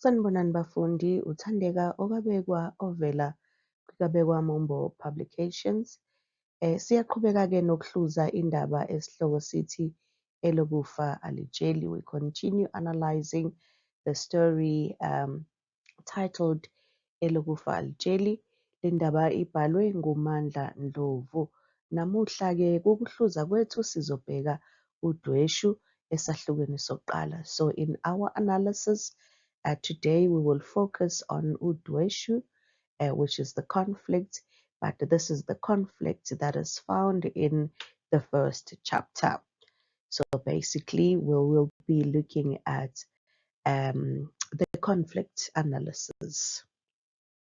Sanibonani bafundi, uthandeka okabekwa ovela kwikabekwa Mombo Publications. Siyaqhubeka-ke nokuhluza indaba esihloko sithi elokufa alitsheli. We continue analyzing the story titled elokufa alitsheli. Le ndaba ibhalwe nguMandla Ndlovu. Namuhla-ke kukuhluza kwethu sizobheka udweshu esahlukweni sokuqala. So in our analysis today we will focus on udweshu, which is the conflict, but this is the conflict that is found in the first chapter. So basically we will be looking at the conflict analysis.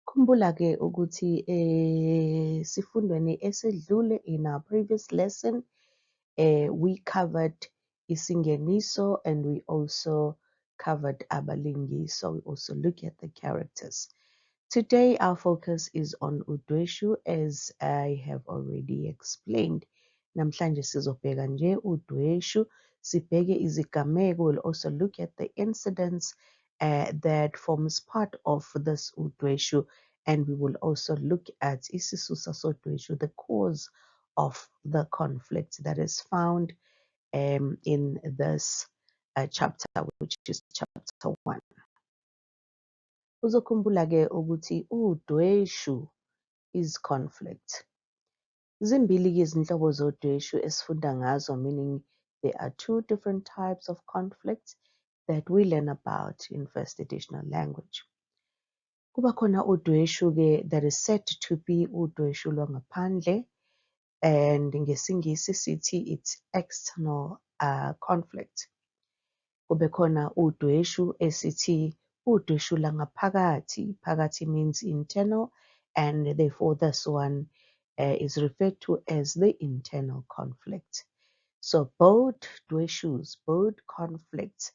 Khumbula-ke ukuthi sifundweni esedlule in our previous lesson we covered isingeniso and we also covered abalingiso. We also look at the characters. Today our focus is on udweshu, as I have already explained. Namhlanje sizobheka nje udweshu, sibheke izigameko. We'll also look at the incidents that forms part of this udweshu, and we will also look at isisusa sodweshu, the cause of the conflict that is found in this chapter, which is chapter 1. Uzokhumbula-ke ukuthi udweshu is conflict. Zimbili-ke izinhlobo zodweshu esifunda ngazo, meaning there are two different types of conflicts that we learn about in first editional language. Kuba khona udweshu-ke that is said to be udweshu lwangaphandle, and ngesingisi sithi it's external conflict. Kube khona udweshu esithi udweshu langaphakathi. Phakathi means internal, and therefore this one is referred to as the internal conflict. So both dweshus, both conflicts,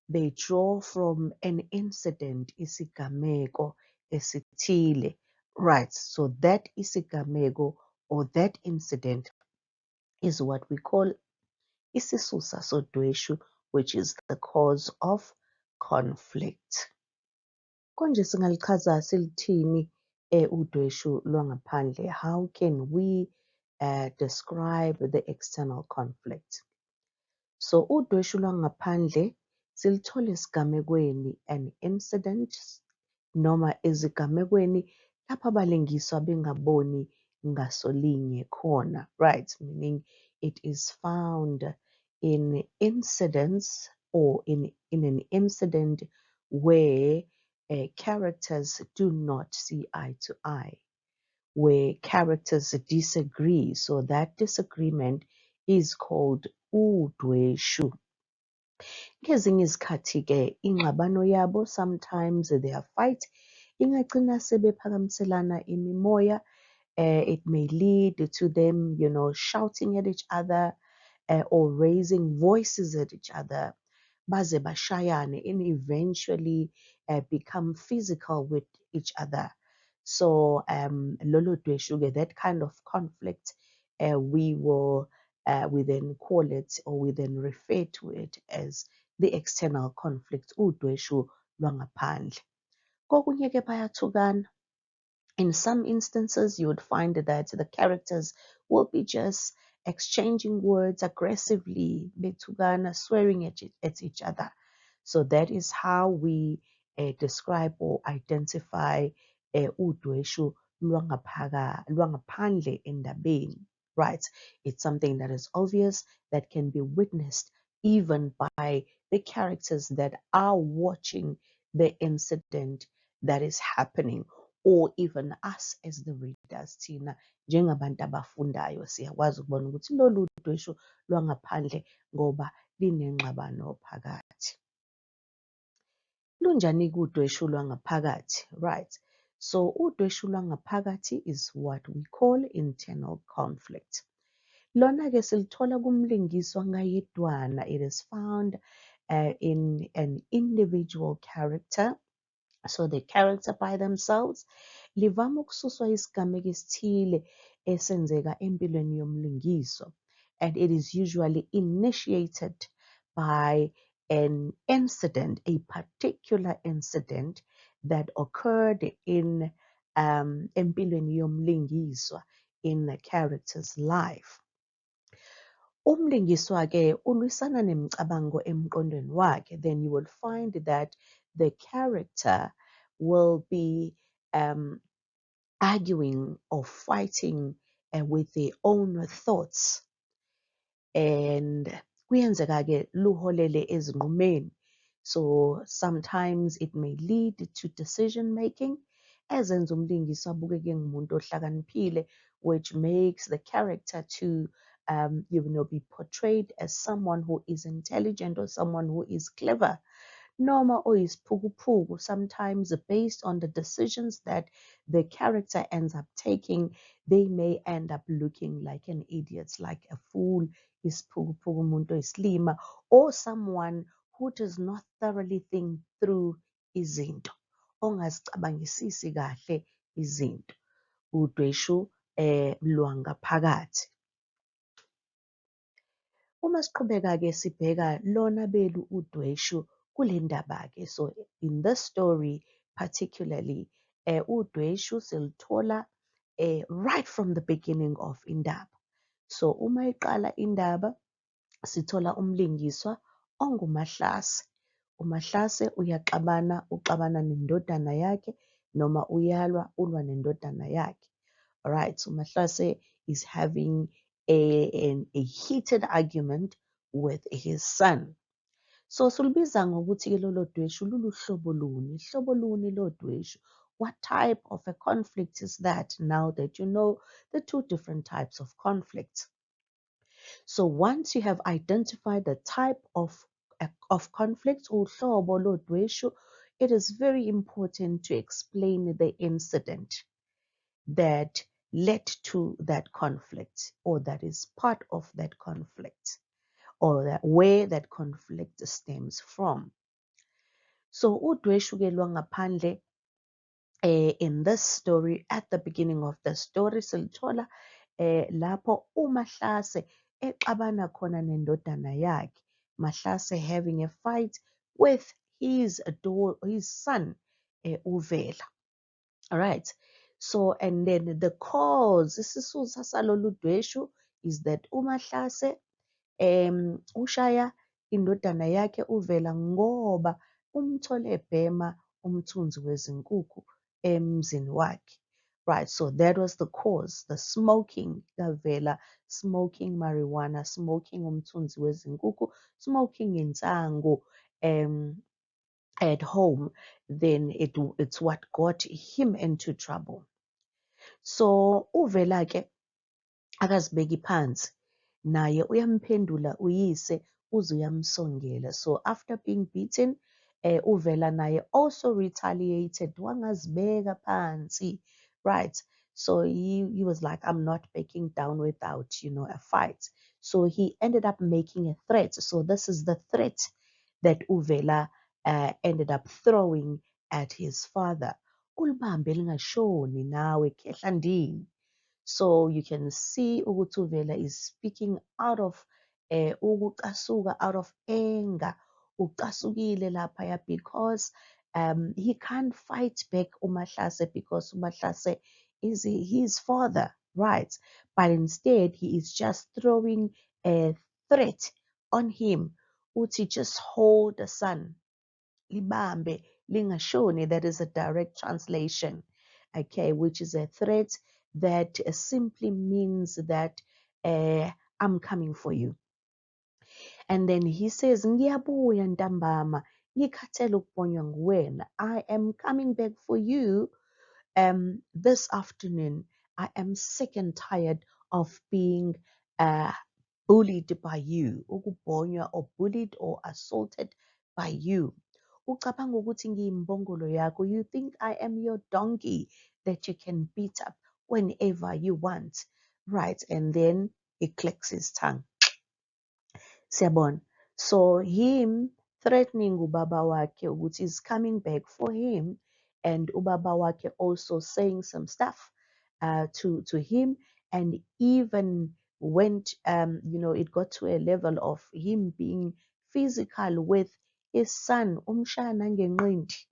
they draw from an incident, isigameko esithile. Right, so that isigameko or that incident is what we call isisusa sodweshu, which is the cause of conflict. Konje singalichaza silithini udweshu lwangaphandle? How can we describe the external conflict? So udweshu lwangaphandle silithola esigamekweni, an incident, noma ezigamekweni lapha abalingiswa bengaboni ngasolinye khona. Right, meaning it is found in incidents or in an incident where characters do not see eye to eye, where characters disagree. So that disagreement is called udweshu. Ngezinye izikhathi-ke ingxabano yabo, sometimes their fight ingagcina sebephakamiselana imimoya. It may lead to them, shouting at each other or raising voices at each other. Baze bashayane and eventually become physical with each other. So lolo dweshu-ke, that kind of conflict, we then call it, or we then refer to it as the external conflict, udweshu lwangaphandle. Kokunye-ke bayathukana. In some instances, you would find that the characters will be just exchanging words aggressively, bethukana, swearing at each other. So that is how we describe or identify udweshu lwangaphandle endabeni. Right? It's something that is obvious, that can be witnessed even by the characters that are watching the incident that is happening, or even us as the readers. Thina njengabantu abafundayo siyakwazi ukubona ukuthi lolu dweshu lwangaphandle ngoba linengxabano phakathi. Lunjani-ke udweshu lwangaphakathi? Right. So udweshu lwangaphakathi is what we call internal conflict. Lona-ke silithola kumlingiswa ngayedwana. It is found in an individual character. So the character by themselves livama ukususwa isigameko esithile esenzeka empilweni yomlingiswa, and it is usually initiated by an incident, a particular incident that occurred in empilweni yomlingiswa, in the character's life. Umlingiswa-ke ulwisana nemicabango emqondweni wakhe, then you will find that the character will be arguing or fighting with their own thoughts. And kuyenzeka-ke luholele ezinqumeni. So sometimes it may lead to decision making, ezenza umlingisi abukeke ngumuntu ohlakaniphile, which makes the character to be portrayed as someone who is intelligent or someone who is clever. Noma oyisiphukuphuku, sometimes based on the decisions that the character ends up taking, they may end up looking like an idiot, like a fool, isiphukuphuku, umuntu oyisilima, or someone who does not thoroughly think through izinto, ongazicabangisisi kahle izinto. Udweshu lwangaphakathi. Uma siqhubeka-ke sibheka lona belu udweshu kule ndaba-ke. So in this story particularly, udweshu siluthola right from the beginning of indaba. So uma iqala indaba, sithola umlingiswa onguMahlase. UMahlase uxabana nendodana yakhe, noma ulwa nendodana yakhe. Alright, so Mahlase is having a heated argument with his son. So sulibiza ngokuthi-ke lolo dweshu luluhlobo luni? Hlobo luni lo dweshu? What type of a conflict is that, now that you know the two different types of conflicts? So once you have identified the type of conflict, uhlobo lo dweshu, it is very important to explain the incident that led to that conflict, or that is part of that conflict, or where that conflict stems from. So udweshu-ke lwangaphandle, in this story, at the beginning of the story, silithola lapho uMahlase exabana khona nendodana yakhe. Mahlase having a fight with his son uVela. All right. So, and then the cause, isisusa salolu dweshu, is that uMahlase ushaya indodana yakhe uVela ngoba umthole ebhema umthunzi wezinkukhu emzini wakhe. Right, so that was the cause, the smoking kaVela, smoking marijuana, smoking umthunzi wezinkukhu, smoking insangu at home. Then it's what got him into trouble. So uVela-ke akazibeki phansi, naye uyamphendula uyise, uze uyamsongela. So after being beaten, uVela naye also retaliated, wangazibeka phansi, right? So he was like, I'm not backing down without, a fight. So he ended up making a threat. So this is the threat that uVela ended up throwing at his father. Ulibambe lingashoni nawe, khehla ndini. So you can see ukuthi uVela is speaking out of ukucasuka, out of anger. Ucasukile laphaya because he can't fight back uMahlase, because uMahlase is his father, right? But instead he is just throwing a threat on him. Uthi, just hold the son. Libambe lingashoni, that is a direct translation, okay, which is a threat that simply means that I'm coming for you. And then he says, ngiyabuya ntambama, ngikhathele ukubonywa nguwena. I am coming back for you this afternoon. I am sick and tired of being bullied by you, ukubonywa or bullied or assaulted by you. Ucabanga ukuthi ngiyimbongolo yakho. You think I am your donkey that you can beat up whenever you want, right? And then he clicks his tongue. Siyabona. So him threatening ubaba wakhe ukuthi is coming back for him, and ubaba wakhe also saying some stuff to him, and even went, it got to a level of him being physical with his son umshaya nangenqindi.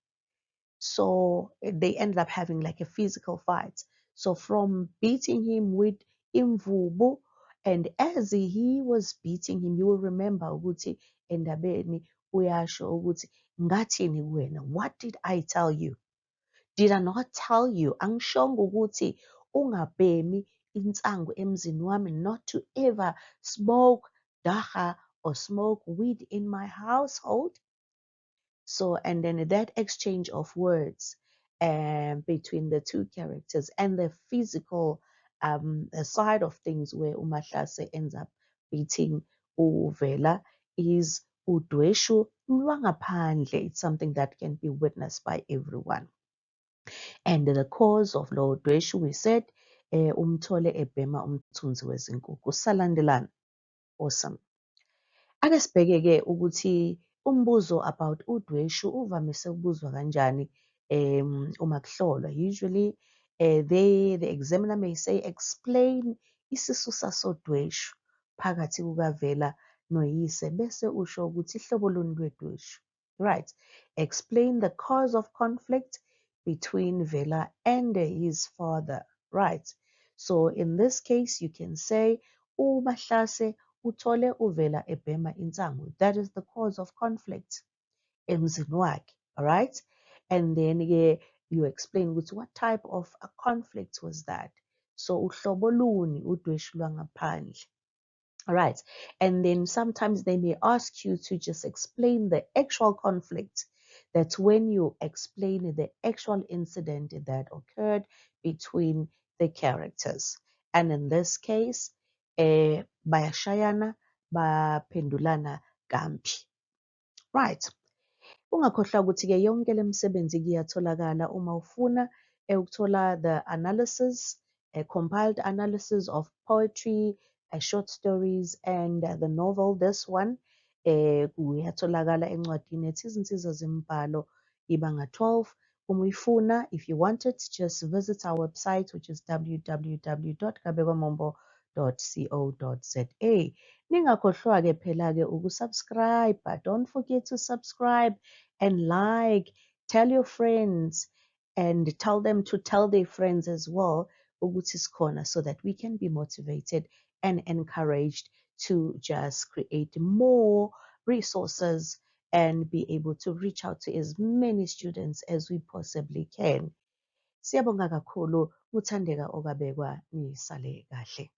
So they ended up having like a physical fight. So from beating him with imvubu, and as he was beating him, you will remember ukuthi endabeni uyasho ukuthi ngathini kuwena, what did I tell you? Did I not tell you? Angishongo ukuthi ungabhemi insangu emzini wami, not to ever smoke dagga or smoke weed in my household. So, and then that exchange of words between the two characters and the physical side of things where uMahlase ends up beating uVela is udweshu lwangaphandle. It's something that can be witnessed by everyone. And the cause of lo dweshu, we said, umthole ebhema umthunzi wezinkukhu. Salandelana. Awesome. Ake sibheke-ke ukuthi umbuzo about udweshu uvamise ukubuzwa kanjani uma kuhlolwa. Usually the examiner may say, explain isisusa sodweshu phakathi kukaVela noyise bese usho ukuthi ihlobo luni lwedweshu. Right. Explain the cause of conflict between Vela and his father. Right. So in this case, you can say uMahlase uthole uVela ebhema insangu. That is the cause of conflict emzini wakhe. All right. And then you explain what type of a conflict was that. So uhlobo luni udweshu lwangaphandle. All right. And then sometimes they may ask you to just explain the actual conflict. That's when you explain the actual incident that occurred between the characters. And in this case, bayashayana, baphendulana kampi. Right. Ungakhohlwa ukuthi-ke yonke le misebenzi iyatholakala uma ufuna ukuthola the analysis, a compiled analysis of poetry, short stories, and the novel. This one kuyatholakala encwadini ethi Izinsiza Zembhalo ibanga 12. Uma uyifuna, if you want it, just visit our website, which is www.kabekwamombo.co.za. Ningakhohlwa-ke phela-ke ukusubscribe. Don't forget to subscribe and like. Tell your friends and tell them to tell their friends as well ukuthi sikhona, so that we can be motivated and encouraged to just create more resources and be able to reach out to as many students as we possibly can. Siyabonga kakhulu, uthandeka okabekwa, nisale kahle.